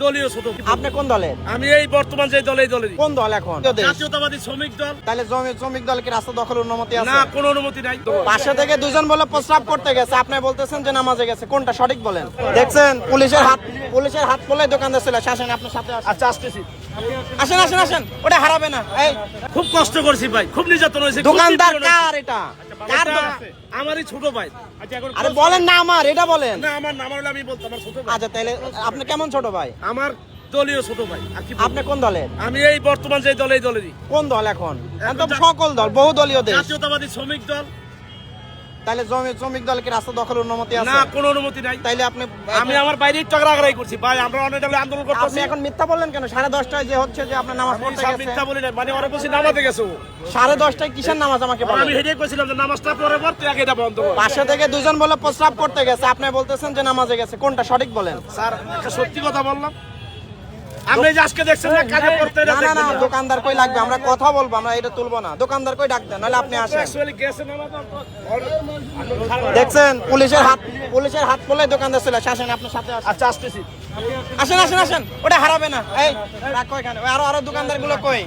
দলীয় ছোট। আপনি কোন দলের? আমি এই বর্তমান যে দলের কোন দল এখন? জাতীয়তাবাদী শ্রমিক দল। তাহলে শ্রমিক দল কি রাস্তা দখলের অনুমতি আছে? না, কোনো অনুমতি নাই। পাশে থেকে দুজন বলে প্রস্রাব করতে গেছে, আপনি বলতেছেন যে নামাজে গেছে, কোনটা সঠিক বলেন? দেখছেন পুলিশের হাত পড়লে দোকানদার চলে আসেন, আপনার সাথে আসেন। আচ্ছা, আসতেছি। আসেন ওটা হারাবে না। এই খুব কষ্ট করছি ভাই, খুব নির্যাতন হয়েছে। দোকানদার কার এটা? কার এটা দোকান? আমারই ছোট ভাই। আরে বলেন না আমার, এটা বলেন। না, আমার নাম হলে আমি বলতাম আমার ছোট ভাই। আচ্ছা তাহলে আপনি কেমন ছোট ভাই? আমার দলীয় ছোট ভাই। আর কি বলবো? আপনি কোন দলের? আমি এই বর্তমান যে দলেরই কোন দল এখন? এখন তো সকল দল, বহু দলীয় দেশ। জাতীয়তাবাদী শ্রমিক দল। তাহলে শ্রমিক দল কি রাস্তা দখলের অনুমতি আছে? না, কোনো অনুমতি নাই। তাইলে আপনি আমি আমার বাইরে একটু আগ্রাই করছি ভাই, আমরা অনেক দলে আন্দোলন আপনি করতেছি। এখন মিথ্যা বললেন কেন? 10:30টায় যে হচ্ছে যে আপনার নামাজ আমি পড়তে সব গেছে। মিথ্যা বলি না, মানে ওরা বলছি নামাতে গেছো। 10:30টায় কিসের নামাজ আমাকে বলেন? আমি হেডে কইছিলাম যে নামাজটা পরে পর তুই আগে এটা বন্ধ কর। পাশে থেকে দুজন বলে প্রস্রাব করতে গেছে, আপনি বলতেছেন যে নামাজে গেছে, কোনটা সঠিক বলেন? স্যার, একটা সত্যি কথা বললাম। আপনি যে আজকে দেখছেন না কাজে করতে না দোকানদার কই লাগবে, আমরা কথা বলবো, আমরা এটা তুলবো না। দোকানদার কই ডাক দেন, নাহলে আপনি আসেন। অ্যাকচুয়ালি গেছে নামাজ। দেখছেন পুলিশের হাত পড়লে দোকানদার চলে আসেন, আপনার সাথে আসেন। আচ্ছা, আসতেছি। আসেন ওটা হারাবে না। এই রাখো এখানে, আরো দোকানদার গুলো কই?